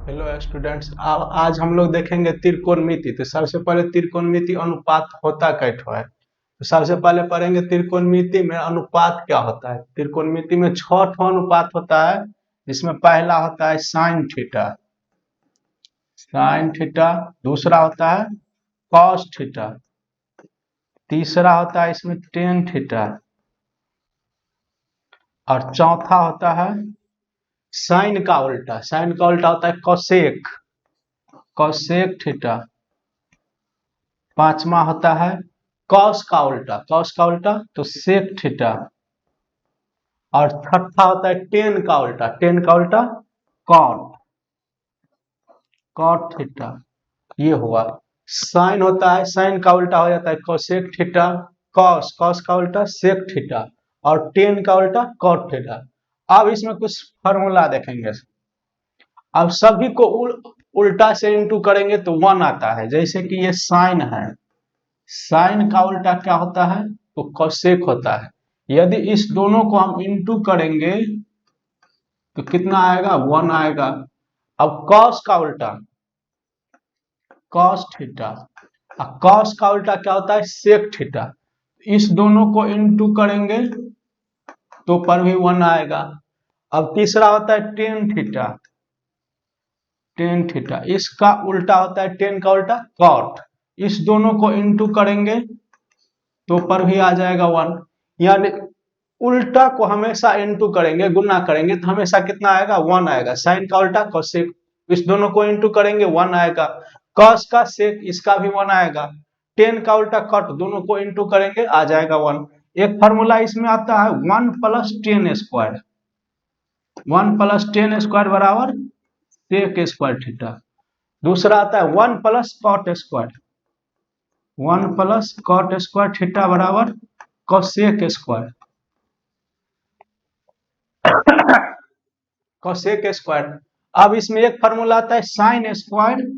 Hello students, आज हम लोग देखेंगे त्रिकोणमिति। तो सबसे पहले त्रिकोणमिति अनुपात होता कैठो है। तो सबसे पहले पढ़ेंगे त्रिकोणमिति में अनुपात क्या होता है। त्रिकोणमिति में 6 ठो अनुपात होता है, जिसमें पहला होता है साइन थीटा। Sine theta. दूसरा होता है कॉस थीटा। तीसरा होता है इसमें टेन थीटा। और चौथा होता है साइन का उल्टा। साइन का उल्टा होता है कोसेक। Cosec theta. पांचवा होता है कॉस का उल्टा। कॉस का उल्टा तो सेक थीटा। और छठा होता है टेन का उल्टा। टेन का उल्टा कॉट। Cot theta. ये हुआ। साइन होता है, साइन का उल्टा हो जाता है कोसेक थीटा। कॉस, कॉस का उल्टा सेक थीटा। और टेन का उल्टा कॉट थीटा। अब इसमें कुछ फॉर्मूला देखेंगे। अब सभी को उल्टा से इंटू करेंगे तो 1 आता है। जैसे कि ये साइन है, साइन का उल्टा क्या होता है तो कोसेक होता है। यदि इस दोनों को हम इंटू करेंगे तो कितना आएगा, 1 आएगा। अब कॉस का उल्टा कॉस थीटा। कॉस का उल्टा क्या होता है सेक थीटा। इस दोनों को इंटू करेंगे तो पर भी 1 आएगा। अब तीसरा होता है टेन थीटा। टेन थीटा, इसका उल्टा होता है टेन का उल्टा कॉट। इस दोनों को इंटू करेंगे तो पर भी आ जाएगा 1। यानी उल्टा को हमेशा इंटू करेंगे, गुना करेंगे तो हमेशा कितना आएगा, 1 आएगा। साइन का उल्टा कोसेक, इस दोनों को इंटू करेंगे 1 आएगा। कॉस का सेक, इसका भी 1 आएगा। टेन का उल्टा कट, दोनों को इंटू करेंगे आ जाएगा 1। एक फॉर्मूला इसमें आता है 1 plus tan square. 1 plus tan square बराबर सेक स्क्वायर थीटा। दूसरा आता है 1 plus cot square. 1 plus cot square theta बराबर कोसेक स्क्वायर। Cosec square. अब इसमें एक फॉर्मूला आता है sine square.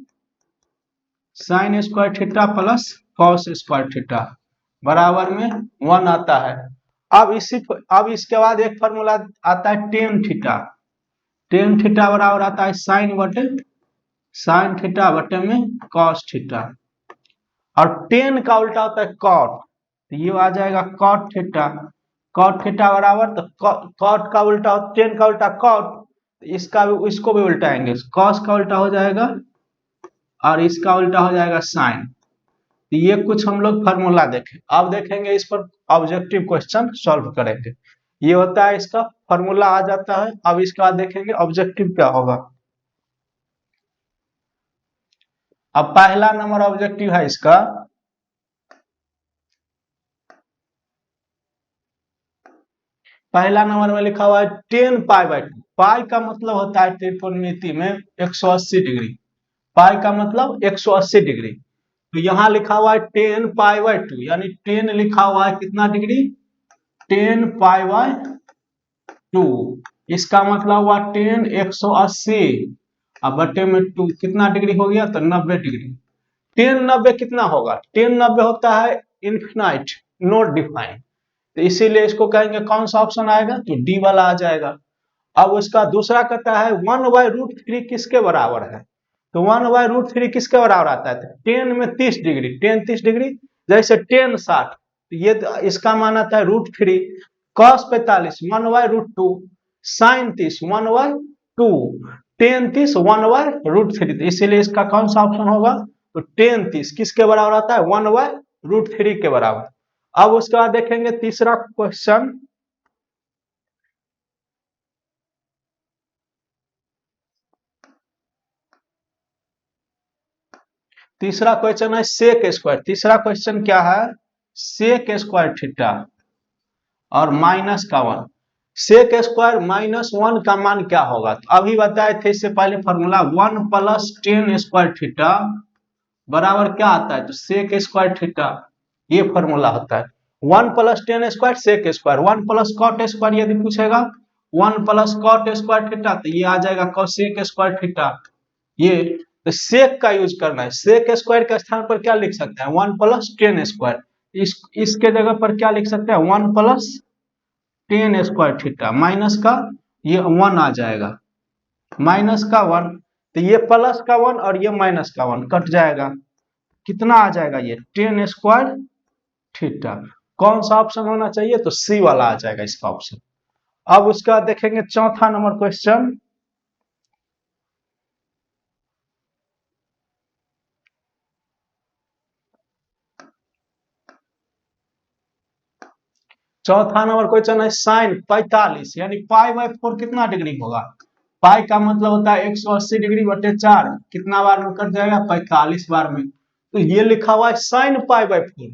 Sine square theta plus cos square theta बराबर में 1 आता है। अब इसके बाद एक फॉर्मूला आता है टेन थीटा। टेन थीटा बराबर आता है साइन थीटा बटे में कॉस थीटा। और टेन का उल्टा होता है कॉट, तो ये आ जाएगा कॉट थीटा। कॉट थीटा बराबर, तो कॉट का उल्टा टेन का उल्टा कॉट, इसका भी, इसको भी उल्टाएंगे। कॉस का उल्टा हो जाएगा और इसका उल्टा हो जाएगा साइन। तो ये कुछ हम लोग फार्मूला देखें। अब देखेंगे इस पर ऑब्जेक्टिव क्वेश्चन सॉल्व करेंगे। ये होता है इसका फार्मूला आ जाता है। अब इसके बाद देखेंगे ऑब्जेक्टिव क्या होगा। अब पहला नंबर ऑब्जेक्टिव है इसका, पहला नंबर में लिखा हुआ है 10 पाई बाई 2। पाई का मतलब होता है त्रिकोणमिति में 180 डिग्री। पाई का मतलब 180 डिग्री। तो यहाँ लिखा हुआ है 10 पाई बाई 2, यानी 10 लिखा हुआ है कितना डिग्री, 10 पाई बाई 2। इसका मतलब हुआ 10 180 अब बटे में 2 कितना डिग्री हो गया, तो 90 डिग्री। 10 90 कितना होगा, 10 90 होता है इन्फिनाइट, नॉट डिफाइंड। तो इसीलिए इसको कहेंगे कौन सा ऑप्शन आएगा, तो डी वाला आ जाएगा। अब उसका दूसरा कहता है 1/√3 किसके बराबर है। तो 1/√3 किसके बराबर आता है, 10 में 30 डिग्री, 10 30 डिग्री, जैसे 10 60, तो ये इसका मान आता है √3। cos 45 1/√2, sin 30 1/2, tan 30 1/√3। तो इसीलिए इसका कौन सा ऑप्शन होगा, तो tan 30 किसके बराबर आता है, 1/√3 के बराबर। अब उसके बाद देखेंगे तीसरा क्वेश्चन। तीसरा क्वेश्चन है सेक स्क्वायर। तीसरा क्वेश्चन क्या है, सेक स्क्वायर थीटा और माइनस का 1। सेक स्क्वायर -1 का मान क्या होगा, तो अभी बताए थे इससे पहले formula 1 plus tan square theta बराबर क्या आता है, तो सेक स्क्वायर थीटा। ये फॉर्मूला होता है 1 plus tan square sec square. 1 plus cot square यदि पूछेगा, 1 प्लस कॉट स्क्वायर थीटा, तो ये आ जाएगा कोसेक स्क्वायर थीटा। ये तो सेक का यूज करना है। सेक स्क्वायर के स्थान पर क्या लिख सकते हैं, 1 प्लस टेन स्क्वायर। इसके जगह पर क्या लिख सकते हैं, 1 plus tan square theta. Minus का ये 1 आ जाएगा, माइनस का 1। तो ये प्लस का 1 और ये माइनस का 1 कट जाएगा, कितना आ जाएगा ये टेन स्क्वायर थीटा। कौन सा ऑप्शन होना चाहिए, तो सी वाला आ जाएगा इसका ऑप्शन। अब उसका देखेंगे चौथा नंबर क्वेश्चन। चौथा नंबर क्वेश्चन है साइन 45 यानी पाई बाय 4 कितना डिग्री होगा। पाई का मतलब होता है 180 डिग्री बटे 4, कितना बार में कट जाएगा 45 बार में। तो ये लिखा हुआ है साइन पाई बाय 4,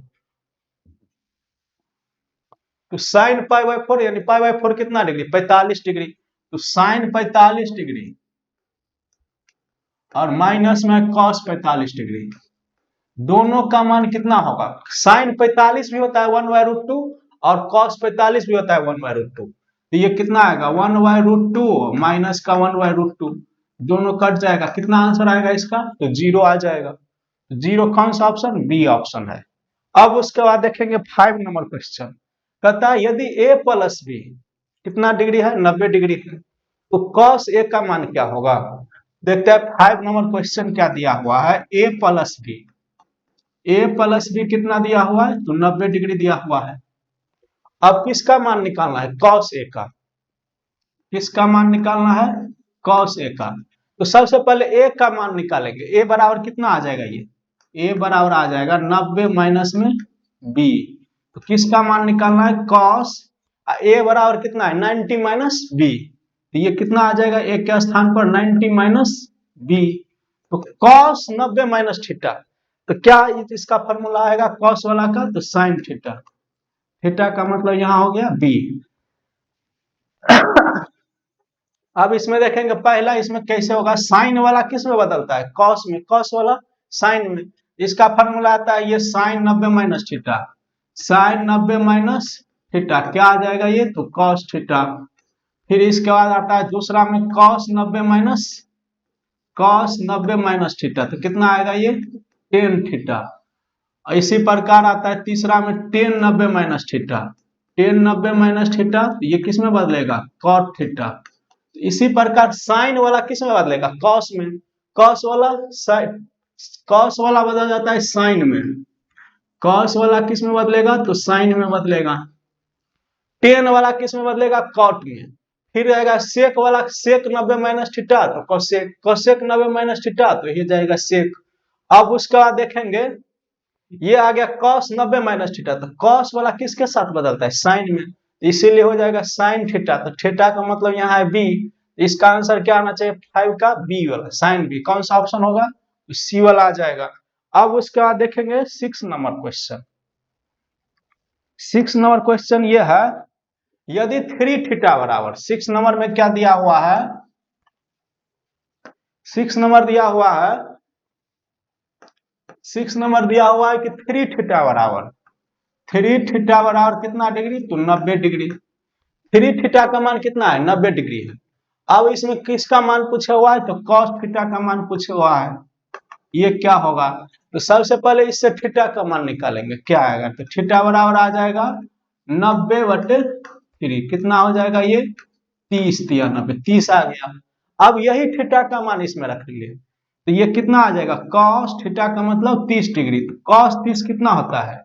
तो साइन पाई बाय 4 यानी पाई बाय 4 कितना डिग्री 45 डिग्री। तो साइन 45 डिग्री और माइनस में कॉस 45 डिग्री, दोनों का मान कितना होगा। साइन 45 भी होता है 1/√2 और कॉस 45 भी होता है 1/√2। तो ये कितना आएगा 1/√2 माइनस का 1/√2, दोनों कट जाएगा, कितना आंसर आएगा इसका, तो 0 आ जाएगा। जीरो कौन सा ऑप्शन, बी ऑप्शन है। अब उसके बाद देखेंगे 5 नंबर क्वेश्चन। कहता है यदि ए प्लस बी कितना डिग्री है 90 डिग्री है, तो कॉस ए का मान क्या होगा। देखते हैं 5 नंबर क्वेश्चन क्या दिया हुआ है। ए प्लस बी कितना दिया हुआ है, तो 90 डिग्री दिया हुआ है। अब किसका मान निकालना है, कॉस ए का। किसका मान निकालना है, कॉस ए का। तो सबसे पहले ए का मान निकालेंगे। ए बराबर कितना आ जाएगा, ये ए बराबर आ जाएगा 90 माइनस में बी। तो किसका मान निकालना है, कॉस। ए बराबर कितना है 90 माइनस बी, तो ये कितना आ जाएगा ए के स्थान पर 90 माइनस बी। तो कॉस 90 माइनस थीटा, तो क्या इसका फॉर्मूला आएगा कॉस वाला का, तो साइन थीटा। थीटा का मतलब यहां हो गया बी। अब इसमें देखेंगे पहला इसमें कैसे होगा, साइन वाला किस में बदलता है, कॉस में, कॉस वाला साइन में। इसका फॉर्मूला आता है ये sine 90 minus theta, sine 90 minus theta क्या आ जाएगा ये, तो कॉस थीटा। फिर इसके बाद आता है दूसरा में कॉस 90 माइनस थीटा, तो कितना आएगा ये टेन थीटा। इसी प्रकार आता है तीसरा में ten 90 minus theta, ten 90 minus theta, तो ये किस में बदलेगा, कॉट थीटा। इसी प्रकार साइन वाला किस में बदलेगा, कॉस में, कॉस वाला साइन, कॉस वाला बदल जाता है साइन में, कॉस वाला किस में बदलेगा, तो साइन में बदलेगा। टेन वाला किस में बदलेगा, कॉट में। फिर आएगा सेक वाला, सेक 90 माइनस थीटा, तो कोसेक, कोसेक 90 माइनस थीटा, तो ये जाएगा सेक। अब उसका बाद देखेंगे ये आ गया कॉस 90 माइनस थीटा, तो कॉस वाला किसके साथ बदलता है, साइन में, इसीलिए हो जाएगा साइन थीटा। तो थीटा का मतलब यहाँ है बी, इसका आंसर क्या आना चाहिए 5 का बी वाला, साइन बी। कौन सा ऑप्शन होगा, तो सी वाला आ जाएगा। अब उसके बाद देखेंगे 6 नंबर क्वेश्चन। 6 नंबर क्वेश्चन ये है यदि 3 थीटा बराबर, 6 नंबर में क्या दिया हुआ है, 6 नंबर दिया हुआ है, 6 नंबर दिया हुआ है कि 3 थीटा बराबर, 3 थीटा बराबर कितना डिग्री, तो 90 डिग्री। 3 थीटा का मान कितना है 90 डिग्री है। अब इसमें किसका मान पूछा हुआ है, तो कॉस थीटा का मान पूछा हुआ है। ये क्या होगा, तो सबसे पहले इससे थीटा का मान निकालेंगे, क्या आएगा, तो थीटा बराबर आ जाएगा 90/3, कितना हो जाएगा ये 30, दिया 90, 30 आ गया। अब यही थीटा का मान इसमें रख लिए, तो ये कितना आ जाएगा, कॉस थीटा का मतलब 30 डिग्री। तो कॉस 30 कितना होता है,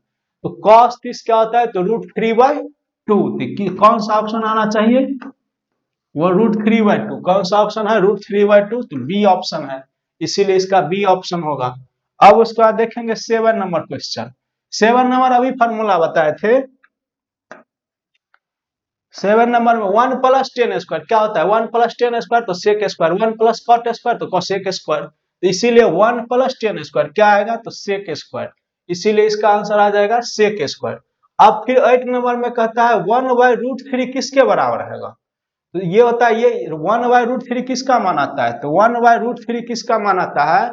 तो कॉस 30 क्या होता है, तो √3/2। कौन सा ऑप्शन आना चाहिए, वो √3/2। कौन सा ऑप्शन है, √3/2, तो बी ऑप्शन है, इसीलिए इसका बी ऑप्शन होगा। अब उसके बाद देखेंगे 7 नंबर क्वेश्चन। 7 नंबर अभी फॉर्मूला बताए थे। 7 नंबर में 1 + 10 स्क्वायर क्या होता है, 1 + 10 स्क्वायर तो सेक स्क्वायर, 1 + कॉट स्क्वायर तो कोसेक स्क्वायर, तो इसीलिए 1 + 10 स्क्वायर क्या आएगा, तो सेक स्क्वायर, इसीलिए इसका आंसर आ जाएगा सेक स्क्वायर। अब फिर 8 नंबर में कहता है 1/√3 किसके बराबर है, तो ये होता है ये 1/√3 किसका मान आता है, तो 1/√3 किसका मान आता है,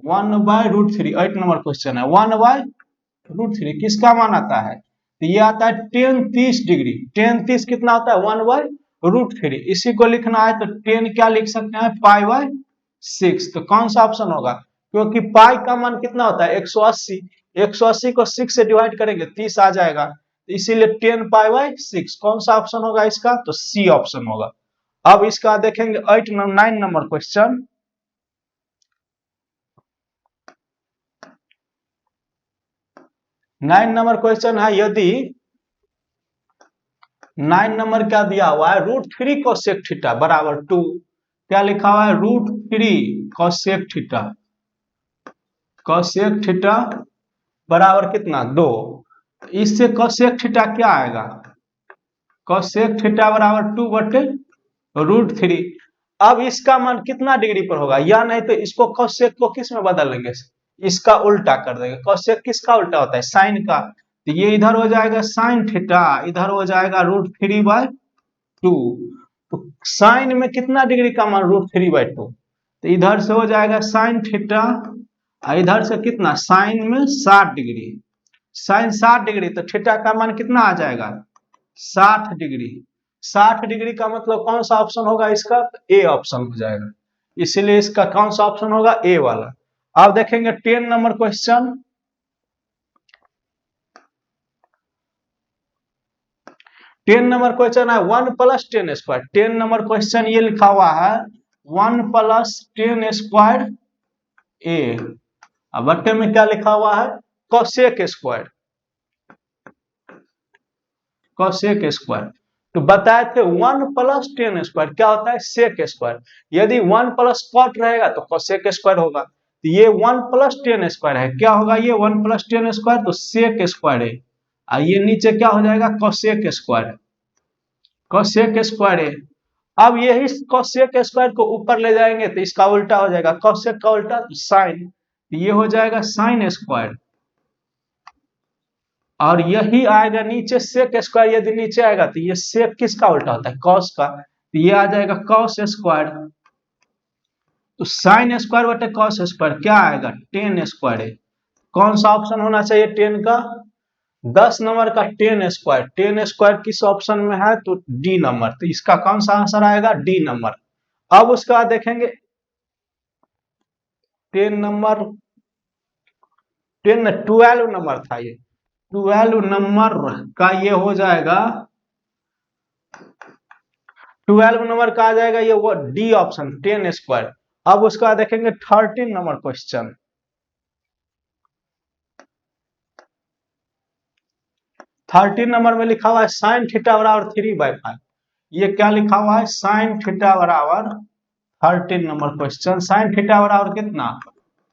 1/√3, 8 नंबर क्वेश्चन है, 1/√3 किसका मान आता है, तो ये आता है टेन 30 डिग्री। टेन 30 कितना होता है 1/√3, इसी को लिखना है तो टेन क्या लिख सकते हैं पाई/6। तो कौन सा ऑप्शन होगा, क्योंकि पाई का मान कितना होता है 180, 180 को 6 से डिवाइड करेंगे 30 आ जाएगा, इसीलिए 10 पाई/6। कौन सा ऑप्शन होगा इसका, तो सी ऑप्शन होगा। अब इसका देखेंगे 9 नंबर क्वेश्चन। 9 नंबर क्वेश्चन है, यदि 9 नंबर क्या दिया हुआ है, √3 कोसेक थीटा बराबर 2। क्या लिखा हुआ है, √3 कोसेक थीटा, कोसेक थीटा बराबर कितना 2। इससे कोसेक थीटा क्या आएगा, कोसेक थीटा बराबर 2/√3। अब इसका मान कितना डिग्री पर होगा, या नहीं तो इसको कोसेक को किस में बदल लेंगे, इसका उल्टा कर देंगे। कोसेक किसका उल्टा होता है, साइन का। तो ये इधर हो जाएगा साइन थीटा, इधर हो जाएगा √3/2। तो साइन में कितना डिग्री का मान, √3/2। तो इधर से हो जाएगा साइन थीटा, इधर से कितना, साइन में 60 डिग्री, साइन 60 डिग्री, तो थीटा का मान कितना आ जाएगा, 60 डिग्री। 60 डिग्री का मतलब कौन सा ऑप्शन होगा इसका, ए ऑप्शन हो जाएगा। इसीलिए इसका कौन सा ऑप्शन होगा, ए वाला। अब देखेंगे 10 नंबर क्वेश्चन। 10 नंबर क्वेश्चन है 1 + 10²। 10 नंबर क्वेश्चन ये लिखा हुआ है 1 + 10² ए, अब बट्टे में क्या लिखा हुआ है, कोसेक स्क्वायर, कोसेक स्क्वायर। तो बताए थे 1 + 10² क्या होता है, सेक स्क्वायर। यदि 1 प्लस कॉट रहेगा तो कोसेक स्क्वायर होगा। तो ये 1 + 10² है, क्या होगा ये 1 + 10², तो सेक स्क्वायर है। ये नीचे क्या हो जाएगा, कोसेक स्क्वायर, कोसेक स्क्वायर है। अब यही कोसेक स्क्वायर को ऊपर ले जाएंगे तो इसका उल्टा हो जाएगा, कोसेक का उल्टा तो साइन, ये हो जाएगा साइन स्क्वायर। और यही आएगा नीचे सेक स्क्वायर, यदि नीचे आएगा तो ये सेक किसका उल्टा होता है, कॉस का, तो ये आ जाएगा कॉस स्क्वायर। तो साइन स्क्वायर बटे कॉस स्क्वायर क्या आएगा, 10² है। कौन सा ऑप्शन होना चाहिए 10 का, 10 नंबर का 10²। 10² किस ऑप्शन में है, तो डी नंबर, तो इसका कौन सा आंसर आएगा, डी नंबर। अब उसके बाद देखेंगे 10 नंबर, 12 नंबर था ये, 12 नंबर का ये हो जाएगा, 12 नंबर का आ जाएगा ये वो डी ऑप्शन 10²। अब उसका देखेंगे 13 नंबर क्वेश्चन। 13 नंबर में लिखा हुआ है साइन थीटा बराबर 3/5। ये क्या लिखा हुआ है, साइन थीटा बराबर, 13 नंबर क्वेश्चन, साइन थीटा बराबर कितना,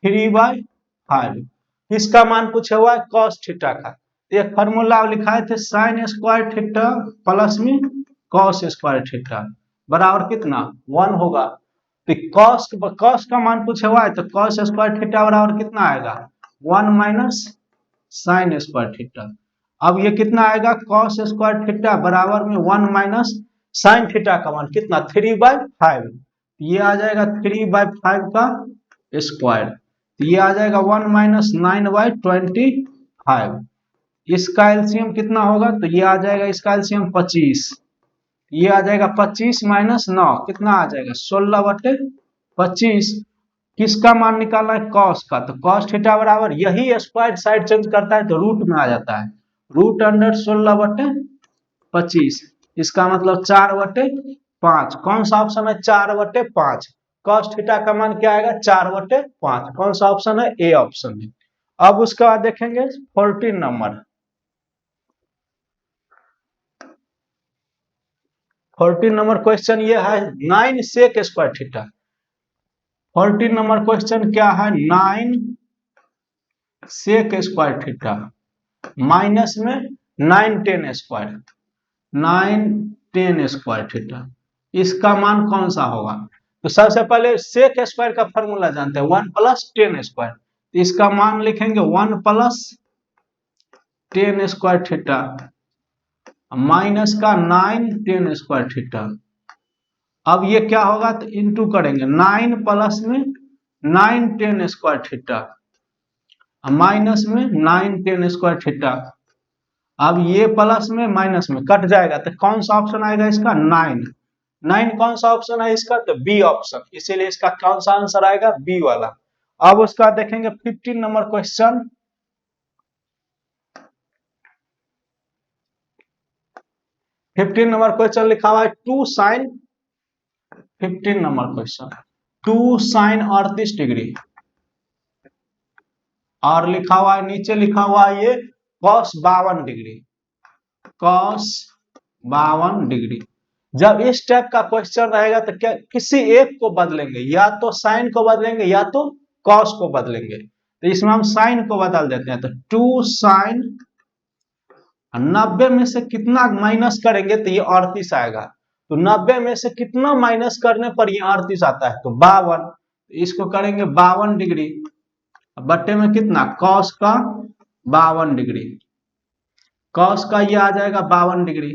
3/5। इसका मान पूछा हुआ है कॉस थीटा का। एक फॉर्मूला लिखा थे साइन स्क्वायर थीटा प्लस में कॉस स्क्वायर थीटा बराबर कितना 1 होगा। तो कॉस का मान पूछा हुआ है तो कॉस स्क्वायर थीटा बराबर कितना आएगा, 1 - साइन स्क्वायर थीटा। अब ये कितना आएगा, कॉस स्क्वायर थीटा बराबर में 1 - साइन थीटा का मान कितना, 3/5। ये आ जाएगा 3/5 का स्क्वायर, तो ये आ जाएगा 1 - 9/25। इसका एलसीएम कितना होगा, तो ये आ जाएगा इसका एलसीएम 25। ये आ जाएगा 25 - 9 कितना आ जाएगा, 16/25। किसका मान निकालना है, कॉस का। तो कॉस थीटा बराबर, यही स्क्वायर साइड चेंज करता है तो रूट में आ जाता है, √16/25। इसका मतलब 4/5। कौन सा ऑप्शन है, 4/5। कॉस थीटा का मान क्या आएगा, 4/5। कौन सा ऑप्शन है, ए ऑप्शन है। अब उसके बाद देखेंगे 14 नंबर। 14 नंबर क्वेश्चन ये है 9 sec square theta. 14 number question क्या है, 9 सेक स्क्वायर थीटा माइनस में 9 10 स्क्वायर, 9 10 स्क्वायर थीटा। इसका मान कौन सा होगा, तो सबसे पहले सेक स्क्वायर का फॉर्मूला जानते हैं, 1 + 10²। तो इसका मान लिखेंगे 1 + 10² थीटा माइनस का 9 10 स्क्वायर थीटा। अब ये क्या होगा, तो इंटू करेंगे 9 प्लस में 9 10 स्क्वायर थीटा माइनस में 9 10 स्क्वायर थीटा। अब ये प्लस में माइनस में कट जाएगा तो कौन सा ऑप्शन आएगा इसका, 9। 9 कौन सा ऑप्शन है इसका, तो बी ऑप्शन। इसीलिए इसका कौन सा आंसर आएगा, बी वाला। अब उसका देखेंगे 15 नंबर क्वेश्चन। 15 नंबर क्वेश्चन लिखा हुआ है 2 sine, 15 number question 2 sine 38 degree, और लिखा हुआ है नीचे लिखा हुआ है ये cos 52 डिग्री, cos 52 डिग्री। जब इस टाइप का क्वेश्चन रहेगा तो क्या किसी एक को बदलेंगे, या तो साइन को बदलेंगे या तो कॉस को बदलेंगे। तो इसमें हम साइन को बदल देते हैं, तो 2 साइन 90 में से कितना माइनस करेंगे तो ये 38 आएगा। तो 90 में से कितना माइनस करने पर ये 38 आता है, तो 52। इसको करेंगे 52 डिग्री बट्टे में कितना कॉस का 52 डिग्री, कॉस का ये आ जाएगा 52 डिग्री।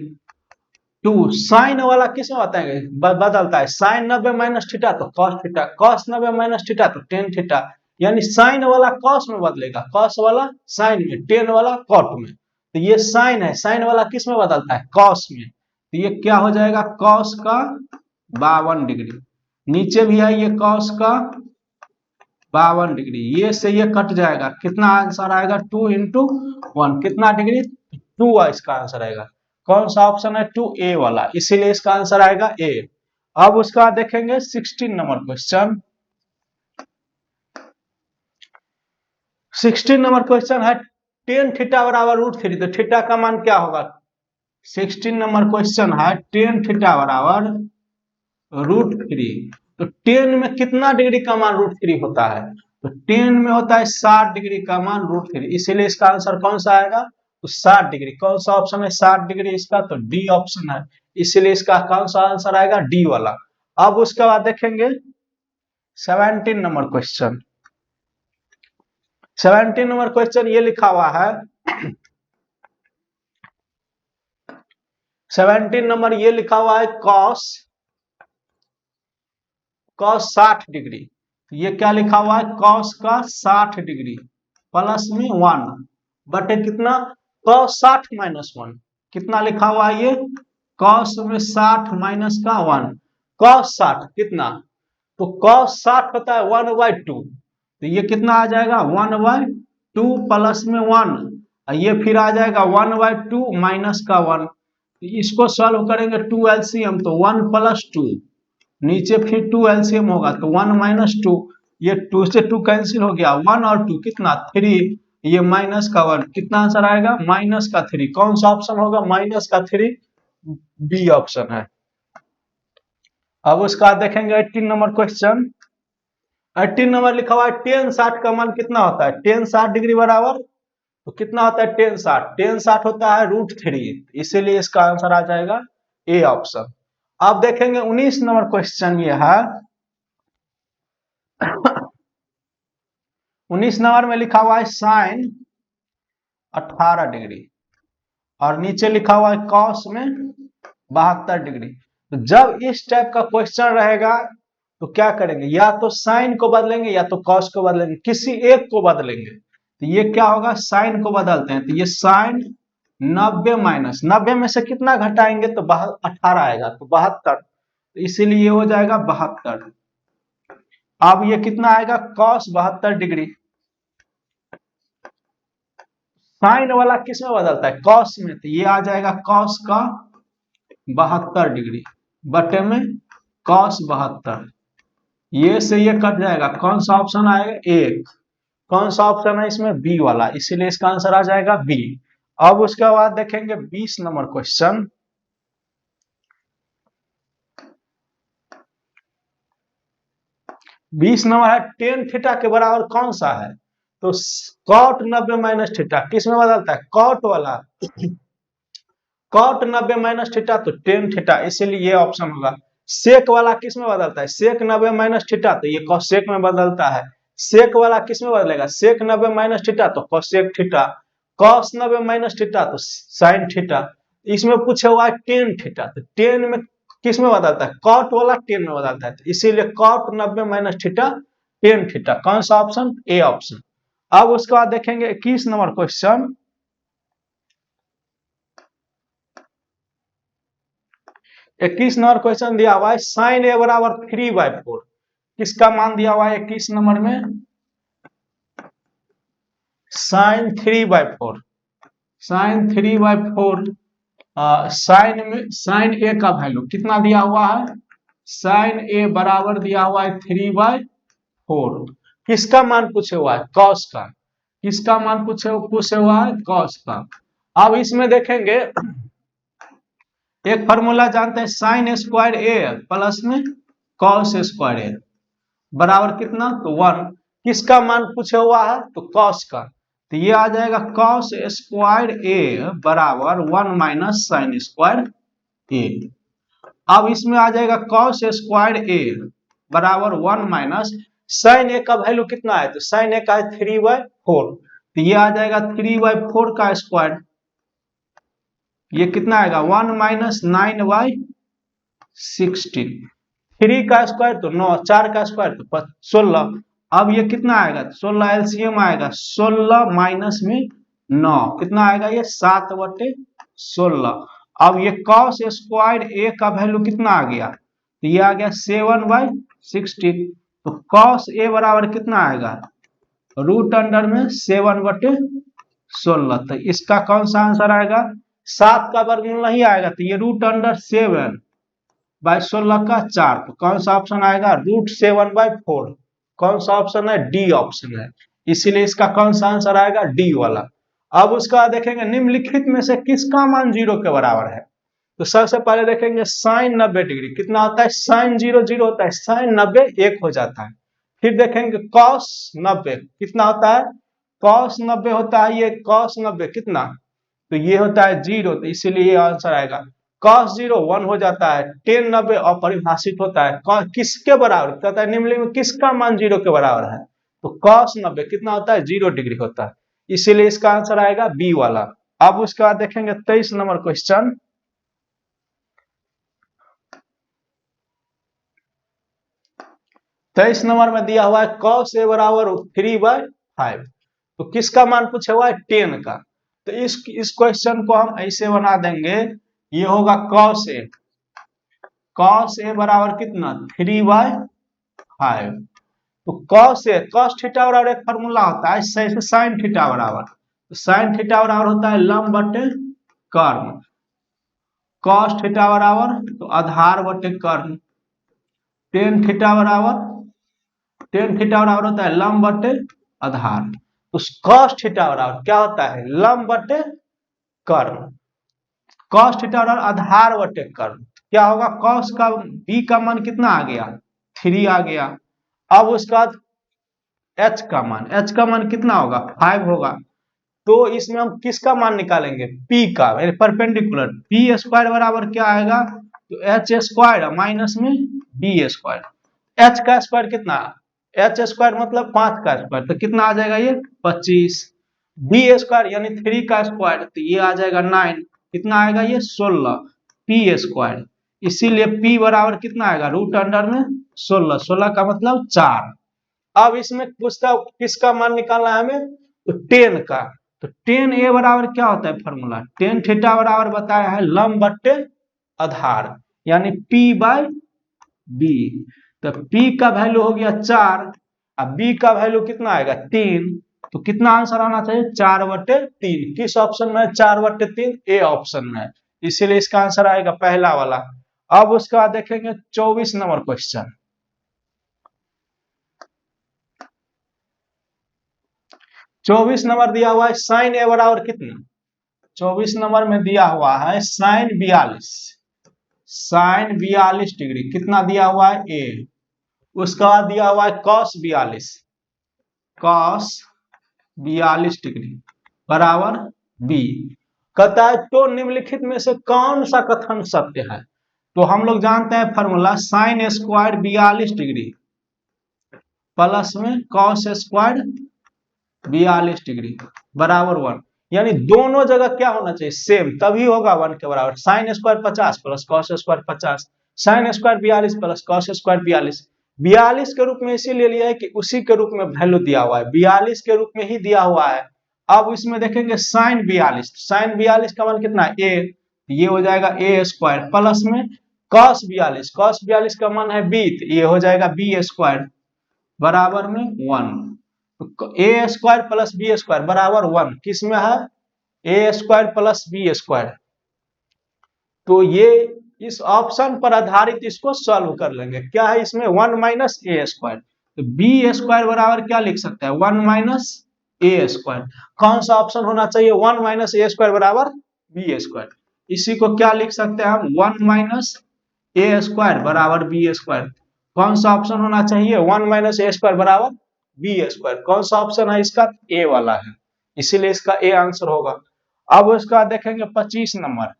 2 साइन वाला किस में बताएंगे बदलता है, साइन 90 माइनस थीटा तो cos theta, cos 90 minus theta तो टेन थीटा, यानी साइन वाला कॉस में बदलेगा, कॉस वाला साइन में, टेन वाला कॉट में। तो ये साइन है, साइन वाला किस में बदलता है कॉस में, तो ये क्या हो जाएगा कॉस का 52 डिग्री। नीचे भी है ये कॉस का 52 डिग्री, ये से ये कट जाएगा, कितना आंसर आएगा 2 इंटू 1, कितना डिग्री 2 इसका आंसर आएगा। कौन सा ऑप्शन है 2A वाला, इसीलिए इसका आंसर आएगा A। अब उसका देखेंगे 16 नंबर क्वेश्चन। 16 नंबर क्वेश्चन है टेन थीटा बराबर √3, तो थीटा का मान क्या होगा। 16 नंबर क्वेश्चन है टेन थीटा बराबर √3, तो टेन में कितना डिग्री का मान √3 होता है, तो टेन में होता है 60 डिग्री का मान √3, इसीलिए इसका आंसर कौन सा आएगा तो 60 डिग्री। कौन सा ऑप्शन है 60 डिग्री इसका, तो डी ऑप्शन है, इसीलिए इसका कौन सा आंसर आएगा डी वाला। अब उसके बाद देखेंगे 17 नंबर क्वेश्चन। 17 नंबर क्वेश्चन ये लिखा हुआ है 17 नंबर ये लिखा हुआ है कॉस 60 डिग्री, ये क्या लिखा हुआ है कॉस का 60 डिग्री प्लस में 1 बटे कितना cos 60 माइनस 1, कितना लिखा हुआ है ये cos में 60 माइनस का 1, cos 60 कितना, तो cos 60 होता है 1/2, तो ये कितना आ जाएगा 1/2 प्लस में 1, ये फिर आ जाएगा 1/2 माइनस का 1। इसको सॉल्व करेंगे 2 एलसीएम, तो 1 + 2, नीचे फिर 2 एलसीएम होगा तो 1 - 2, ये 2 से 2 कैंसिल हो गया, 1 और 2 कितना 3, ये माइनस का 1, कितना आंसर आएगा माइनस का 3। कौन सा ऑप्शन होगा माइनस का 3, बी ऑप्शन है। अब उसका देखेंगे 18 नंबर क्वेश्चन। 18 नंबर लिखा हुआ है tan 60 का मान कितना होता है, tan 60 डिग्री बराबर तो कितना होता है tan 60, tan 60 होता है √3, इसीलिए इसका आंसर आ जाएगा ए ऑप्शन। अब देखेंगे 19 नंबर क्वेश्चन ये है 19 नंबर में लिखा हुआ है साइन 18 डिग्री और नीचे लिखा हुआ है कॉस में 72 डिग्री। तो जब इस टाइप का क्वेश्चन रहेगा तो क्या करेंगे, या तो साइन को बदलेंगे या तो कॉस को बदलेंगे, किसी एक को बदलेंगे। तो ये क्या होगा साइन को बदलते हैं, तो ये साइन 90 माइनस 90 में से कितना घटाएंगे तो 18 आएगा, तो 72, तो इसीलिए ये हो जाएगा 72। अब ये कितना आएगा कॉस 72 डिग्री, साइन वाला किस में बदलता है कॉस में, तो ये आ जाएगा कॉस का 72 डिग्री बटे में कॉस 72, ये से ये कट जाएगा, कौन सा ऑप्शन आएगा एक, कौन सा ऑप्शन है इसमें बी वाला, इसीलिए इसका आंसर आ जाएगा बी। अब उसके बाद देखेंगे 20 नंबर क्वेश्चन। 20 नंबर है टेन थीटा के बराबर कौन सा है, तो cot 90 माइनस थीटा किस में बदलता है कॉट वाला, cot 90 माइनस थीटा तो टेन थीटा, इसीलिए ये ऑप्शन होगा। सेक वाला किस में बदलता है सेक 90 माइनस थीटा, तो ये cosec में बदलता है। सेक वाला किस में बदलेगा सेक 90 माइनस थीटा तो cosec theta, cos 90 minus theta तो sin थीटा। इसमें पूछे हुआ है टेन थीटा, तो टेन में किस में बदलता है cot वाला टेन में बदलता है, तो इसीलिए cot 90 minus theta tan theta, कौन सा ऑप्शन ए ऑप्शन। अब उसके बाद देखेंगे 21 नंबर क्वेश्चन। 21 नंबर क्वेश्चन दिया हुआ है साइन ए बराबर 3/4, किसका मान दिया हुआ है 21 नंबर में साइन 3/4, साइन 3/4, साइन में साइन ए का वैल्यू कितना दिया हुआ है, साइन ए बराबर दिया हुआ है 3/4, किसका मान पूछे हुआ है कॉस का, किसका मान पूछे हुआ है? कॉस का। अब इसमें देखेंगे एक फॉर्मूला जानते हैं, साइन स्क्वायर ए प्लस में कॉस स्क्वायर ए बराबर कितना? तो 1। किसका मान पूछा हुआ है? तो कॉस का। तो ये आ जाएगा कॉस स्क्वायर ए बराबर 1 माइनस साइन स्क्वायर ए। अब इसमें आ जाएगा कॉस स्क्वायर ए बराबर 1 माइनस साइन ए का वैल्यू कितना है? तो साइन ए का है 3/4। तो ये आ जाएगा 3/4 का स्क्वायर। ये कितना आएगा? 1 माइनस 9/16। 3 का स्क्वायर तो 9, 4 का स्क्वायर तो 16। अब ये कितना आएगा? 16 एलसीएम आएगा, 16 माइनस में 9 कितना आएगा? ये 7/16। अब ये कॉस स्क्वायर ए का वैल्यू कितना आ गया? तो ये आ गया 7/16। तो कॉस ए बराबर कितना आएगा? रूट अंडर में 7/16। तो इसका कौन सा आंसर आएगा? 7 का वर्गमूल नहीं आएगा, तो ये रूट अंडर 7/16 का 4। तो कौन सा ऑप्शन आएगा? रूट 7/4। कौन सा ऑप्शन है? डी ऑप्शन है। इसीलिए इसका कौन सा आंसर आएगा? डी वाला। अब उसका देखेंगे निम्नलिखित में से किसका मान 0 के बराबर है? तो सबसे पहले देखेंगे साइन 90 डिग्री कितना होता है? साइन 0 0 होता है, साइन 90 1 हो जाता है। फिर देखेंगे कॉस 90 कितना होता है? कॉस 90 होता है, ये कॉस 90 कितना? तो ये होता है 0। तो इसीलिए ये आंसर आएगा। कॉस 0 1 हो जाता है, टेन 90 अपरिभाषित होता है, किसके बराबर कहता है? निम्नलिखित में किसका मान 0 के बराबर है? तो कॉस 90 कितना होता है? 0 डिग्री होता है। इसीलिए इसका आंसर आएगा बी वाला। अब उसके बाद देखेंगे 23 नंबर क्वेश्चन। 23 नंबर में दिया हुआ है कॉस ए बराबर 3/5। तो किसका मान पूछा हुआ है? 10 का। तो इस क्वेश्चन को हम ऐसे बना देंगे, ये होगा कॉस ए। कॉस ए बराबर कितना? 3/5। तो कॉस ए, कॉस थीटा बराबर एक फॉर्मूला होता है साइन थीटा बराबर। तो साइन थीटा बराबर होता है लंब बटे कर्ण। कॉस थीटा बराबर तो आधार बटे कर्ण। टेन थीटा बराबर होता है लंब बटे आधार। तो कॉस थीटा बराबर क्या होता है? लंब बटे कर्ण। कॉस थीटा बराबर आधार बटे कर्ण। क्या होगा? कॉस का बी का मान कितना आ गया? 3 आ गया। अब उसका बाद एच का मान कितना होगा? 5 होगा। तो इसमें हम किसका मान निकालेंगे? पी का, परपेंडिकुलर। पी स्क्वायर बराबर क्या आएगा? तो एच स्क्वायर माइनस में बी स्क्वायर। एच का स्क्वायर कितना? एच स्क्वायर मतलब 5 का स्क्वायर, तो कितना आ जाएगा? ये 25। बी स्क्वायर यानी 3 का स्क्वायर, तो ये आ जाएगा 9। कितना आएगा? ये 16 पी स्क्वायर। इसीलिए पी बराबर कितना आएगा? रूट अंडर में 16। 16 का मतलब 4। अब इसमें पूछता किसका मान निकालना है हमें? तो 10 का। तो 10 ए बराबर क्या होता है फॉर्मूला? टेन थीटा बराबर बताया है लंब बट्टे आधार, यानी P बाय बी। तो P का वैल्यू हो गया 4, अब B का वैल्यू कितना आएगा? 3। तो कितना आंसर आना चाहिए? 4/3। किस ऑप्शन में? 4/3 ए ऑप्शन में। इसीलिए इसका आंसर आएगा पहला वाला। अब उसके बाद देखेंगे 24 नंबर क्वेश्चन। 24 नंबर दिया हुआ है साइन ए बराबर कितना? 24 नंबर में दिया हुआ है साइन 42। साइन 42 डिग्री कितना दिया हुआ है? ए। उसका बाद दिया हुआ है कॉस 42। कॉस 42 डिग्री बराबर बी। कहता है तो निम्नलिखित में से कौन सा कथन सत्य है? तो हम लोग जानते हैं formula, sine square 42 degree plus में कॉस स्क्वायर 42 डिग्री बराबर 1। यानी दोनों जगह क्या होना चाहिए? सेम, तभी होगा 1 के बराबर। Sine square 50 plus cos square 50, sine square 42 plus cos square 42। 42 के रूप में इसीलिए लिया है कि उसी के रूप में वैल्यू दिया हुआ है, 42 के रूप में ही दिया हुआ है। अब इसमें देखेंगे साइन 42, साइन 42 का मान कितना? ए। ये हो जाएगा ए स्क्वायर प्लस में कॉस 42, कॉस 42 का मान है बी, तो ये हो जाएगा बी स्क्वायर बराबर में 1। तो ए स्क्वायर प्लस बी स्क्वायर बराबर 1 किस में है? ए स्क्वायर प्लस बी स्क्वायर। तो ये इस ऑप्शन पर आधारित इसको सॉल्व कर लेंगे। क्या है इसमें? 1 माइनस ए स्क्वायर। तो बी स्क्वायर बराबर क्या लिख सकते हैं? 1 माइनस ए स्क्वायर। कौन सा ऑप्शन होना चाहिए? 1 माइनस ए स्क्वायर बराबर बी स्क्वायर। इसी को क्या लिख सकते हैं हम? 1 माइनस ए स्क्वायर बराबर बी स्क्वायर। कौन सा ऑप्शन होना चाहिए? 1 माइनस ए स्क्वायर बराबर बी स्क्वायर। कौन सा ऑप्शन है इसका? ए वाला है, इसीलिए इसका ए आंसर होगा। अब उसका देखेंगे 25 नंबर।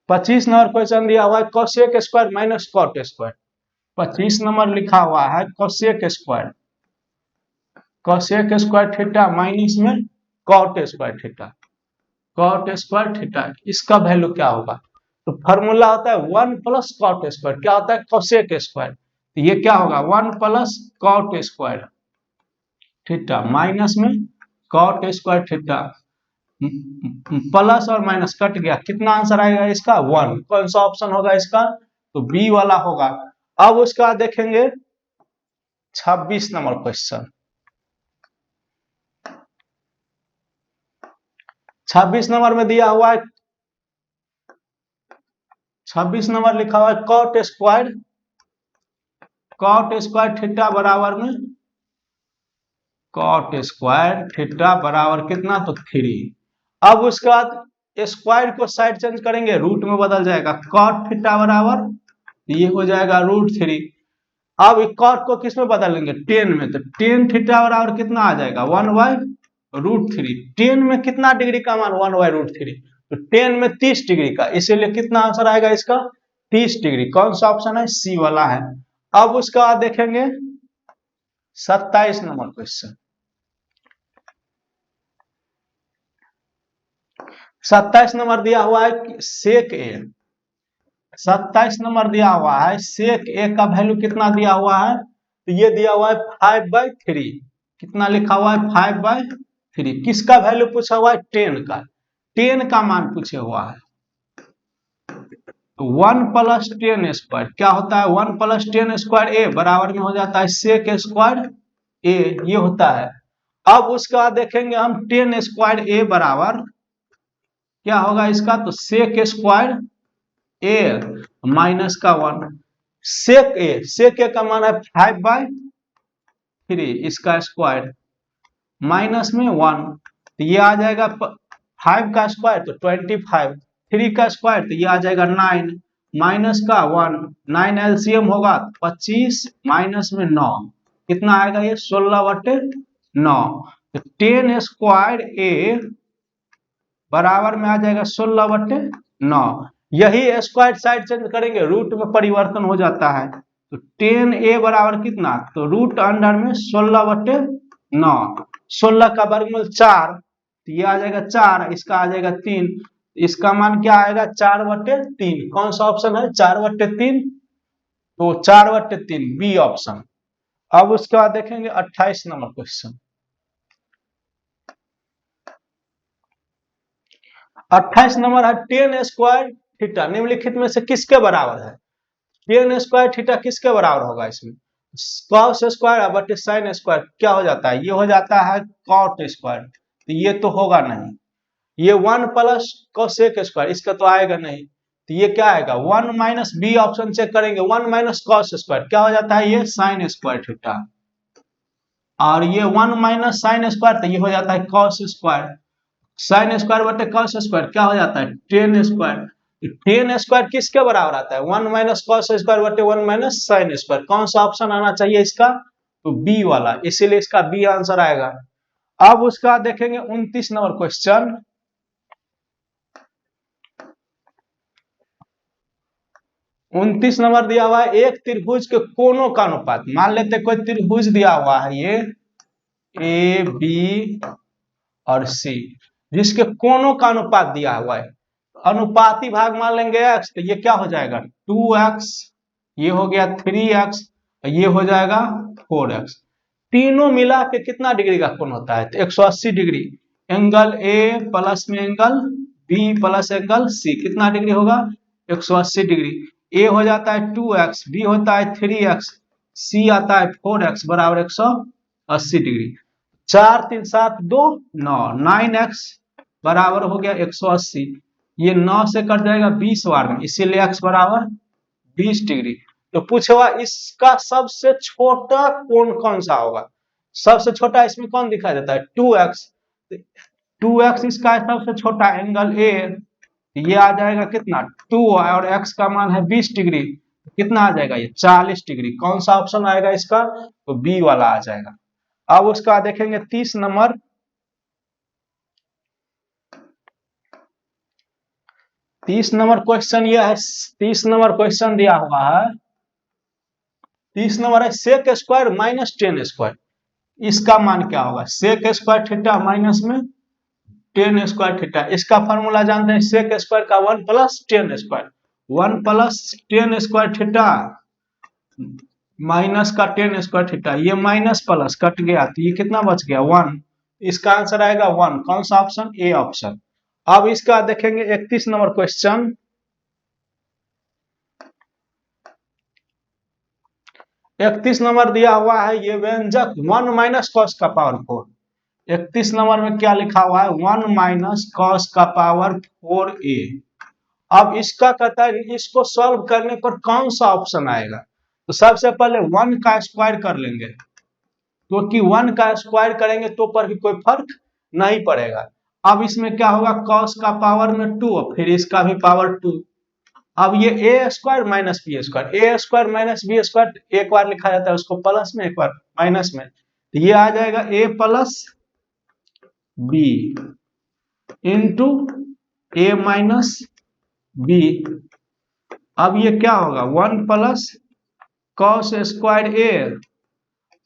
25 नंबर क्वेश्चन दिया हुआ है cosec square minus cot square. 25 number लिखा हुआ है cosec square, cosec square theta minus में cot square theta, cot square theta. इसका वैल्यू क्या होगा? तो फॉर्मूला होता है 1 प्लस कॉट स्क्वायर। क्या होता है? Cosec square. तो ये क्या होगा? 1 plus cot square theta minus में कॉट स्क्वायर थीटा, प्लस और माइनस कट गया, कितना आंसर आएगा इसका? 1। कौन सा ऑप्शन होगा इसका? तो बी वाला होगा। अब उसका देखेंगे 26 नंबर क्वेश्चन। 26 नंबर में दिया हुआ है, 26 नंबर लिखा हुआ है cot square, cot square theta बराबर में कॉट स्क्वायर थीटा बराबर कितना? तो 3। अब उसके बाद स्क्वायर को साइड चेंज करेंगे, रूट में बदल जाएगा। कॉट थीटा बराबर ये हो जाएगा √3। अब कॉट को किस में बदलेंगे? 10 में। तो 10 थीटा बराबर कितना आ जाएगा? 1/√3। 10 में कितना डिग्री का मान? 1/√3। तो 10 में 30 डिग्री का, इसीलिए कितना आंसर आएगा इसका? 30 डिग्री। कौन सा ऑप्शन है? सी वाला है। अब उसका बाद देखेंगे 27 नंबर क्वेश्चन। 27 नंबर दिया हुआ है सेक ए। 27 नंबर दिया हुआ है सेक ए का वैल्यू कितना दिया हुआ है? तो ये दिया हुआ है 5/3। कितना लिखा हुआ है? 5/3। किसका वैल्यू पूछा हुआ है? 10 का। 10 का मान पूछे हुआ है। तो 1 प्लस 10 स्क्वायर क्या होता है? 1 प्लस 10 स्क्वायर ए बराबर में हो जाता है सेक स्क्वायर ए, ये होता है। अब उसके बाद देखेंगे हम 10 स्क्वायर ए बराबर क्या होगा इसका? तो सेक स्क्वायर ए माइनस का 1। सेक ए का मान है 5/3, इसका स्क्वायर माइनस में 1, तो ये आ जाएगा 5 का स्क्वायर तो 25, 3 का स्क्वायर तो ये आ जाएगा 9, माइनस का 1, 9 एलसीएम होगा 25 माइनस में 9, कितना आएगा? ये 16/9। तो 10 स्क्वायर ए बराबर में आ जाएगा 16/9। यही स्क्वायर साइड चेंज करेंगे, रूट में परिवर्तन हो जाता है। तो 10 ए बराबर कितना? तो रूट अंडर में 16/9, 16 का वर्गमूल 4, तो ये आ जाएगा 4, इसका आ जाएगा 3, इसका मान क्या आएगा? 4/3। कौन सा ऑप्शन है? 4/3। तो 4/3 बी ऑप्शन। अब उसके बाद देखेंगे 28 नंबर क्वेश्चन। 28 नंबर है 10 स्क्वायर थीटा निम्नलिखित में से किसके बराबर है? 10 स्क्वायर थीटा किसके बराबर होगा? इसमें कॉस स्क्वायर बटे साइन स्क्वायर क्या हो जाता है? ये हो जाता है कॉट स्क्वायर, तो ये तो होगा नहीं। ये 1 प्लस कोसेक स्क्वायर, इसका तो आएगा नहीं, तो ये क्या आएगा? 1 माइनस बी ऑप्शन चेक करेंगे, 1 माइनस कॉस स्क्वायर क्या हो जाता है? ये साइन स्क्वायर थीटा, और ये 1 माइनस साइन स्क्वायर तो ये हो जाता है कॉस स्क्वायर। साइन स्क्वायर बटे कॉस स्क्वायर क्या हो जाता है? 10 स्क्वायर। 10 स्क्वायर किसके बराबर आता है? 1 माइनस कॉस स्क्वायर बटे 1 माइनस साइन स्क्वायर। कौन सा ऑप्शन आना चाहिए इसका? तो बी वाला, इसीलिए इसका बी आंसर आएगा। अब उसका देखेंगे 29 नंबर क्वेश्चन। 29 नंबर दिया हुआ है एक त्रिभुज के कोनों का अनुपात। मान लेते कोई त्रिभुज दिया हुआ है ये ए बी और सी, जिसके कोनों का अनुपात दिया हुआ है। अनुपाती भाग मान लेंगे x, तो ये क्या हो जाएगा? 2x, ये हो गया 3x, ये हो जाएगा 4x। तीनों मिला के कितना डिग्री का कोण होता है? तो 180 डिग्री। एंगल ए प्लस में angle B plus angle C कितना डिग्री होगा? 180 डिग्री। ए हो जाता है 2x, बी होता है 3x, सी आता है 4x बराबर 180 डिग्री। 4 3 7 2 9, 9x बराबर हो गया 180। ये 9 से कट जाएगा 20 बार में, इसीलिए x बराबर 20 डिग्री। तो पूछे हुआ इसका सबसे छोटा कोण कौन सा होगा। सबसे छोटा इसमें कौन दिखाई देता है 2x। 2x इसका सबसे छोटा एंगल ए, ये आ जाएगा कितना 2 और x का मान है 20 डिग्री, कितना आ जाएगा ये 40 डिग्री। कौन सा ऑप्शन आएगा इसका, तो बी वाला आ जाएगा। अब उसका देखेंगे 30 नंबर। 30 नंबर क्वेश्चन ये है, 30 नंबर क्वेश्चन दिया हुआ है, 30 नंबर है sec square minus tan square, इसका मान क्या होगा। सेक स्क्वायर थीटा माइनस में टेन स्क्वायर थीटा, इसका फॉर्मूला जानते हैं सेक स्क्वायर का 1 plus tan square, 1 plus tan square theta minus का टेन स्क्वायर थीटा, ये माइनस प्लस कट गया तो ये कितना बच गया 1। इसका आंसर आएगा 1। कौन सा ऑप्शन, ए ऑप्शन। अब इसका देखेंगे 31 नंबर क्वेश्चन। 31 नंबर दिया हुआ है ये व्यंजक 1 माइनस कॉस का पावर 4। 31 नंबर में क्या लिखा हुआ है 1 माइनस कॉस का पावर 4a। अब इसका कहता है इसको सॉल्व करने पर कौन सा ऑप्शन आएगा। तो सबसे पहले 1 का स्क्वायर कर लेंगे, क्योंकि 1 का स्क्वायर करेंगे तो पर भी कोई फर्क नहीं पड़ेगा। अब इसमें क्या होगा cos का पावर में 2, फिर इसका भी पावर 2। अब ये ए स्क्वायर माइनस बी स्क्वायर, ए स्क्वायर माइनस बी स्क्वायर एक बार लिखा जाता है उसको प्लस में, एक बार माइनस में, तो ये आ जाएगा ए प्लस बी इंटू ए माइनस बी। अब ये क्या होगा 1 प्लस कॉस स्क्वायर ए,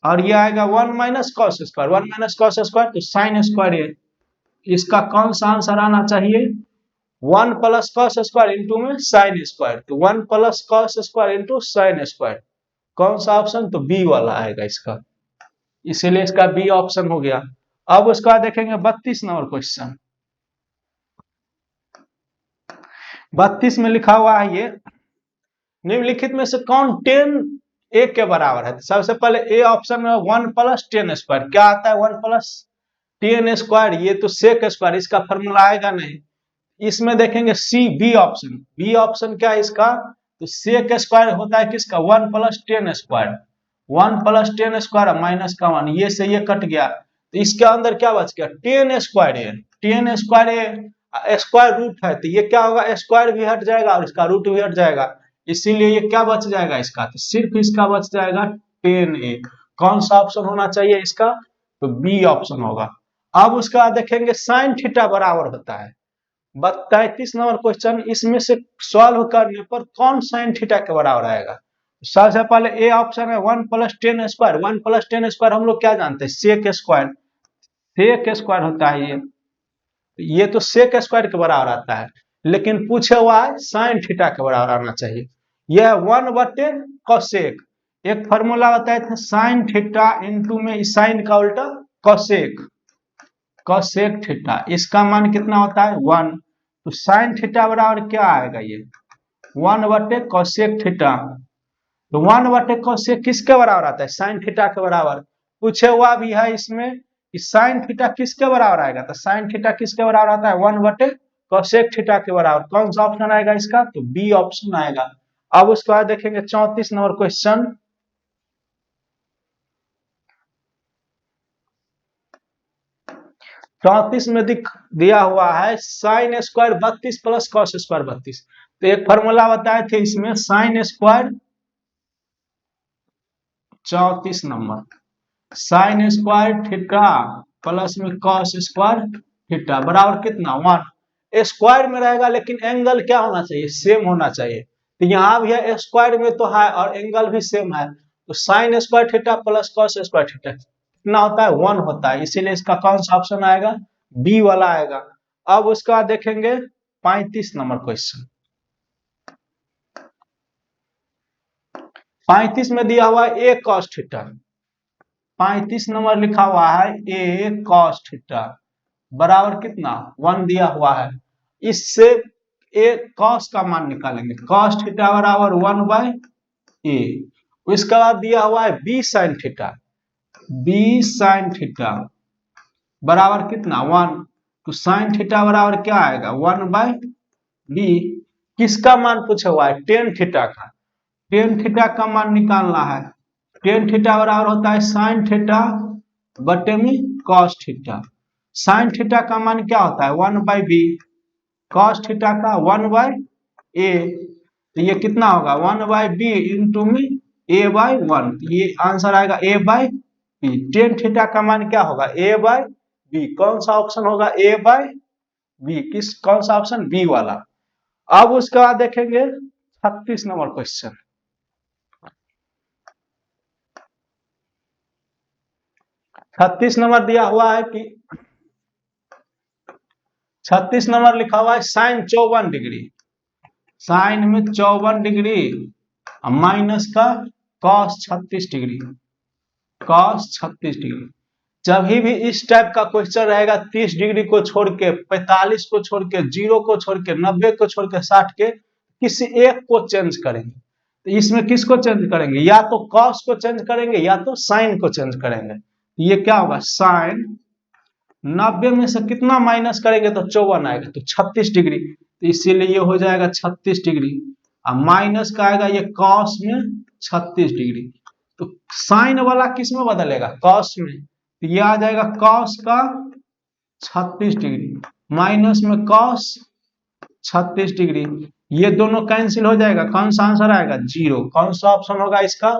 और ये आएगा 1 minus cos square, 1 minus cos square तो साइन स्क्वायर ए। इसका कौन सा आंसर आना चाहिए 1 प्लस कॉस स्क्वायर इंटू में साइन स्क्वायर, तो 1 plus cos square into sine square. कौन सा ऑप्शन, तो बी वाला आएगा इसका, इसीलिए इसका बी ऑप्शन हो गया। अब उसका देखेंगे 32 नंबर क्वेश्चन। 32 में लिखा हुआ है ये निम्नलिखित में से कौन 10 ए के बराबर है। सबसे पहले ए ऑप्शन में 1 प्लस टेन स्क्वायर, क्या आता है 1 प्लस टेन स्क्वायर, ये तो सेक स्क्वायर, इसका फॉर्मूला आएगा नहीं। इसमें देखेंगे C B option, B option क्या है इसका, तो सेक स्क्वायर होता है किसका 1 plus tan square, 1 plus tan square minus का 1, ये से ये कट गया तो इसके अंदर क्या बच गया टेन स्क्वायर ए। टेन स्क्वायर ए स्क्वायर रूट है तो ये क्या होगा स्क्वायर भी हट जाएगा और इसका रूट भी हट जाएगा, इसीलिए ये क्या बच जाएगा इसका, तो सिर्फ इसका बच जाएगा 10a। कौन सा ऑप्शन होना चाहिए इसका, तो बी ऑप्शन होगा। अब उसका देखेंगे साइन थीटा बराबर होता है 33 नंबर क्वेश्चन। इसमें से सॉल्व करने पर कौन साइन थीटा के बराबर आएगा। सबसे पहले ए ऑप्शन है 1 plus tan square, 1 plus tan square हम लोग क्या जानते हैं सेक स्क्वायर, सेक स्क्वायर होता है ये तो सेक स्क्वायर के बराबर आता है, लेकिन पूछे हुआ है साइन थीटा के बराबर आना चाहिए। यह 1 बटे कोसेक, एक फॉर्मूला बताए थे साइन थीटा इंटू में साइन का उल्टा कोसेक, कोसेक थीटा, इसका मान कितना होता है 1, तो साइन थीटा बराबर क्या आएगा ये 1 बटे कोसेक थीटा। तो 1 बटे कोसेक किसके बराबर आता है साइन थीटा के बराबर। पूछे हुआ भी है इसमें कि साइन थीटा किसके बराबर आएगा, तो साइन थीटा किसके बराबर आता है 1 बटे कोसेक थीटा के बराबर। कौन सा ऑप्शन आएगा इसका, तो बी ऑप्शन आएगा। अब उसके बाद देखेंगे 34 नंबर क्वेश्चन। 34 में दिया हुआ है sine square 32 plus cos square 32, तो एक फॉर्मूला बताए थे इसमें sine square 34 number sign square theta plus में कॉस स्क्वायर थीटा बराबर कितना 1। स्क्वायर में रहेगा लेकिन एंगल क्या होना चाहिए सेम होना चाहिए, तो यहाँ भी है स्क्वायर में तो है और एंगल भी सेम है, तो sign square theta plus cos square theta कितना होता है 1 होता है, इसीलिए इसका कौन सा ऑप्शन आएगा बी वाला आएगा। अब उसका बाद देखेंगे 35 नंबर क्वेश्चन। 35 में दिया हुआ है ए कॉस थीटा, 35 नंबर लिखा हुआ है ए कॉस थीटा बराबर कितना 1 दिया हुआ है। इससे ए कॉस का मान निकालेंगे, कॉस थीटा बराबर 1 बाय ए। इसके बाद दिया हुआ है B sine theta, B sine theta बराबर कितना 1, तो साइन थीटा बराबर क्या आएगा 1 बाय बी। किसका मान पूछा हुआ है टेन थीटा का, टेन थीटा का मान निकालना है। टेन थीटा बराबर होता है साइन थीटा बटे में कॉस थीटा। साइन थीटा का मान क्या होता है 1/b, कॉस थीटा का 1/a। तो ये कितना होगा 1/b इंटू में a/1। ये आंसर आएगा a/b। टेन थीटा का मान क्या होगा a/b। कौन सा ऑप्शन होगा a/b? कौन सा ऑप्शन? बी वाला। अब उसके बाद देखेंगे 36 नंबर क्वेश्चन। 36 नंबर दिया हुआ है कि 36 नंबर लिखा हुआ है साइन 54 डिग्री, साइन में 54 डिग्री माइनस का कॉस 36 डिग्री, कॉस 36 डिग्री। जब भी इस टाइप का क्वेश्चन रहेगा 30 डिग्री को छोड़ के, 45 को छोड़ के, 0 को छोड़ के, 90 को छोड़ के, 60 के, किसी एक को चेंज करेंगे। तो इसमें किसको चेंज करेंगे? या तो कॉस को चेंज करेंगे या तो साइन को चेंज करेंगे। ये क्या होगा साइन 90 में से कितना माइनस करेंगे तो 54 आएगा, तो 36 डिग्री। तो इसीलिए ये हो जाएगा 36 डिग्री। अब माइनस का आएगा ये कॉस में 36 डिग्री। तो साइन वाला किस में बदलेगा? कॉस में। तो ये आ जाएगा कॉस का 36 डिग्री माइनस में कॉस 36 डिग्री। ये दोनों कैंसिल हो जाएगा। कौन सा आंसर आएगा? 0। कौन सा ऑप्शन होगा इसका?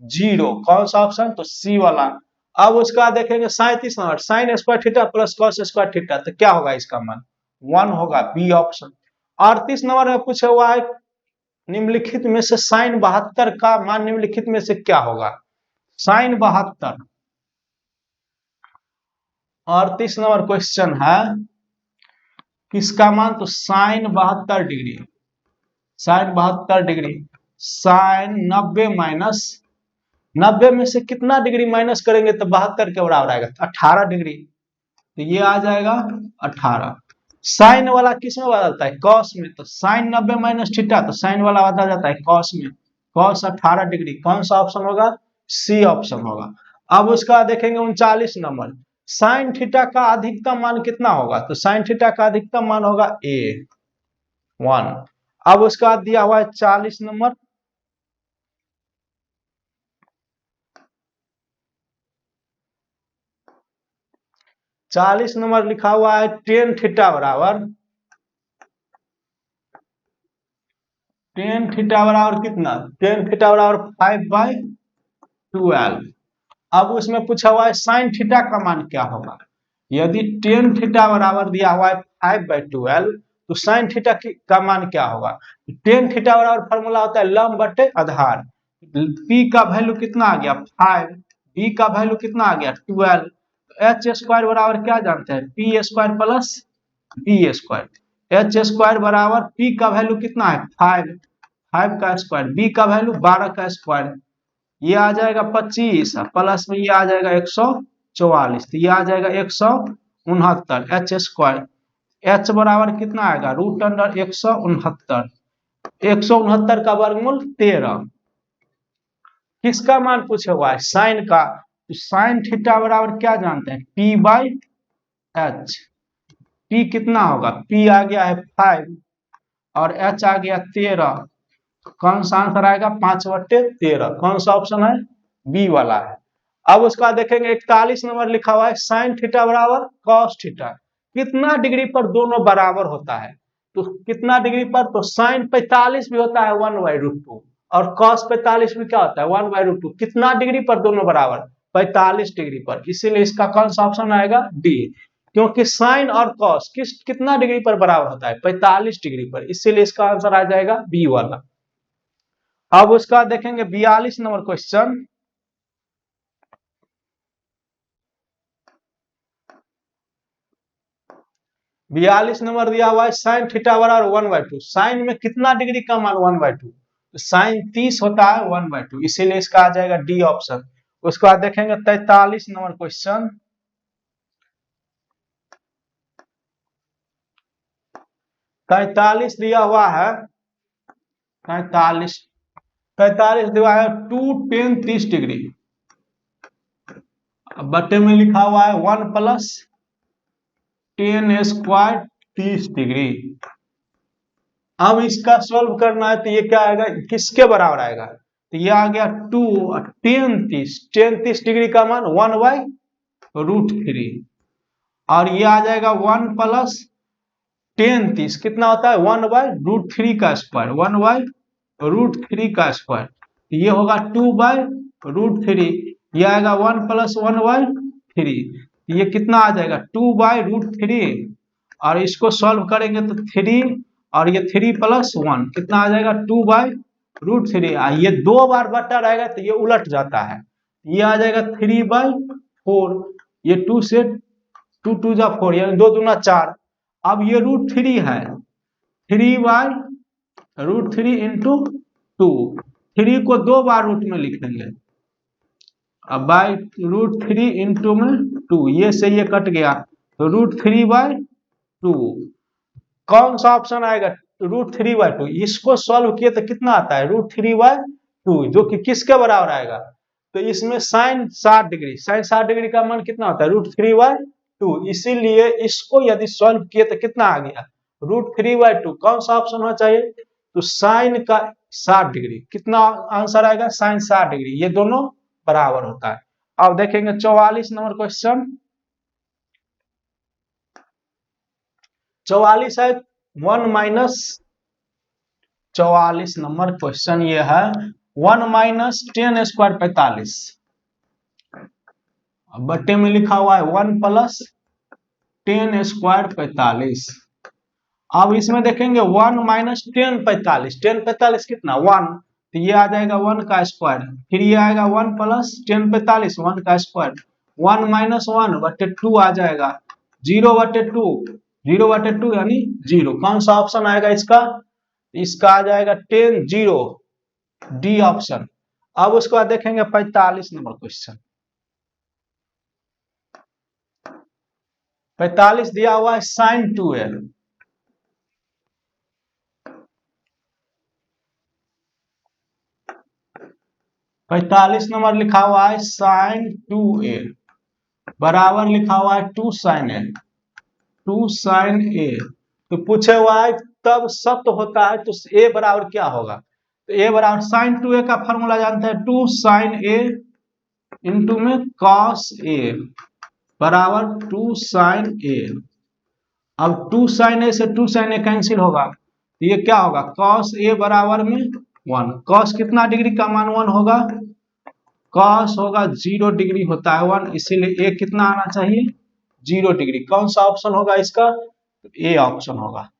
0। कौन सा ऑप्शन? तो सी वाला। अब उसका देखेंगे 37 number, sign square theta plus cos square theta. तो क्या होगा इसका मान? 1 होगा, बी ऑप्शन। 38 नंबर में पूछा हुआ है निम्नलिखित में से साइन 72 का मान निम्नलिखित में से क्या होगा? साइन 72। 38 नंबर क्वेश्चन है किसका मान? तो sine 72 degree, sine 72 degree. Sine 90 माइनस 90 में से कितना डिग्री माइनस करेंगे तो 72 के बराबर आएगा? 18 डिग्री। तो ये आ जाएगा 18। साइन वाला किस में बदलता है? कॉस में। तो साइन 90 माइनस थीटा, तो साइन वाला बदल जाता है कॉस में। Cos 18 degree. कौन सा ऑप्शन होगा? सी ऑप्शन होगा। अब उसका देखेंगे 39 नंबर, साइन थीटा का अधिकतम मान कितना होगा? तो साइन थीटा का अधिकतम मान होगा a1। अब उसका बाद दिया हुआ है 40 नंबर, 40 नंबर लिखा हुआ है टेन थीटा बराबर, टेन थीटा बराबर कितना? टेन थीटा बराबर 5/12। अब उसमें पूछा हुआ है साइन थीटा का मान क्या होगा? यदि टेन थीटा बराबर दिया हुआ है 5/12 तो साइन थीटा का मान क्या होगा? टेन थीटा बराबर फॉर्मूला होता है लंब बटे आधार। पी का वैल्यू कितना आ गया? 5। बी का वैल्यू कितना आ गया? 12। एच स्क्वायर बराबर क्या जानते हैं? P square plus B square. H square बराबर पी का वैल्यू कितना है? 5, 5 का स्क्वायर, बी का वैल्यू 12 का स्क्वायर। ये आ जाएगा 25 प्लस में ये आ जाएगा 144। तो ये आ जाएगा 169 एच स्क्वायर। एच बराबर कितना आएगा? Root under 169। 169 का वर्गमूल 13। किसका मान पूछे हुआ है? साइन का। तो साइन थीटा बराबर क्या जानते हैं? p/h। p कितना होगा? p आ गया है 5 और h आ गया 13। कौन सा आंसर आएगा? 5/13। कौन सा ऑप्शन है? बी वाला है। अब उसका देखेंगे 41 नंबर लिखा हुआ है साइन थीटा बराबर कॉस थीटा। कितना डिग्री पर दोनों बराबर होता है? तो कितना डिग्री पर? तो साइन 45 भी होता है 1/√2 और कॉस 45 भी क्या होता है? 1/√2। कितना डिग्री पर दोनों बराबर? 45 डिग्री पर। इसीलिए इसका कौन सा ऑप्शन आएगा? डी। क्योंकि साइन और कॉस कितना डिग्री पर बराबर होता है? 45 डिग्री पर। इसीलिए इसका आंसर आ जाएगा बी वाला। अब उसका देखेंगे 42 नंबर क्वेश्चन। 42 नंबर दिया हुआ है साइन थीटा बराबर 1/2। साइन में कितना डिग्री का मान? 1/2। तो साइन 30 होता है 1/2। इसीलिए इसका आ जाएगा डी ऑप्शन। उसके बाद देखेंगे 43 नंबर क्वेश्चन। 43 दिया हुआ है 43, 43 दिया है 2 10 30 डिग्री बटे में लिखा हुआ है 1 + 10² 30 डिग्री। अब इसका सोल्व करना है तो ये क्या आएगा, किसके बराबर आएगा, तो ये आ गया 2 10 डिग्री का मान 1/√3 और ये आ जाएगा 1 प्लस 10 कितना होता है 1/√3 का स्क्वायर 1/√3 का स्क्वायर, ये होगा 2/√3, ये आएगा 1 प्लस 1/3, ये कितना आ जाएगा 2/√3 और इसको सॉल्व करेंगे तो 3 और ये 3 प्लस 1 कितना आ जाएगा 2/√3, ये 2 बार बटा रहेगा तो ये उलट जाता है, ये आ जाएगा 3/4, ये 2 से 2 2 जा 4 यानी 2 दूना 4, अब ये √3 है 3/√3 इंटू 2, 3 को 2 बार रूट में लिख देंगे, अब √3 इंटू में 2, ये से ये कट गया तो √3/2, कौन सा ऑप्शन आएगा √3/2, इसको सॉल्व किए तो कितना आता है √3/2 जो कि किसके बराबर आएगा, तो इसमें sin 60 डिग्री का मान कितना होता है √3/2, इसीलिए इसको यदि सॉल्व किए तो कितना आ गया √3/2, कौन सा ऑप्शन होना चाहिए, तो साइन का 60 डिग्री, कितना आंसर आएगा sin 60 डिग्री, ये दोनों बराबर होता है। अब देखेंगे 44 नंबर क्वेश्चन, 44 है 44 नंबर क्वेश्चन ये है 1 माइनस 10 स्क्वायर 45, बट्टे में लिखा हुआ है 1 प्लस 10 स्क्वायर 45, अब इसमें देखेंगे 1 माइनस 10 45 कितना 1, तो ये आ जाएगा 1 का स्क्वायर, फिर ये आएगा 1 प्लस 10 45 1 का स्क्वायर, 1 माइनस 1 बटे 2 आ जाएगा 0/2 यानी 0, कौन सा ऑप्शन आएगा इसका, इसका आ जाएगा 10 0 डी ऑप्शन। अब उसके बाद देखेंगे 45 नंबर क्वेश्चन, 45 दिया हुआ है sin 2a, पैतालीस नंबर लिखा हुआ है sin 2a बराबर लिखा हुआ है 2 sin a, तो पूछे हुआ है तब सत्य होता है तो a बराबर क्या होगा, तो a बराबर sin 2a का फॉर्मूला जानते हैं 2 sin a इंटू में cos a बराबर 2 sin a, अब 2 sin a से 2 sin a कैंसिल होगा तो ये क्या होगा cos a बराबर में 1, cos कितना डिग्री का मान 1 होगा, cos होगा 0 डिग्री होता है 1, इसीलिए a कितना आना चाहिए 0 डिग्री, कौन सा ऑप्शन होगा इसका, ए ऑप्शन होगा।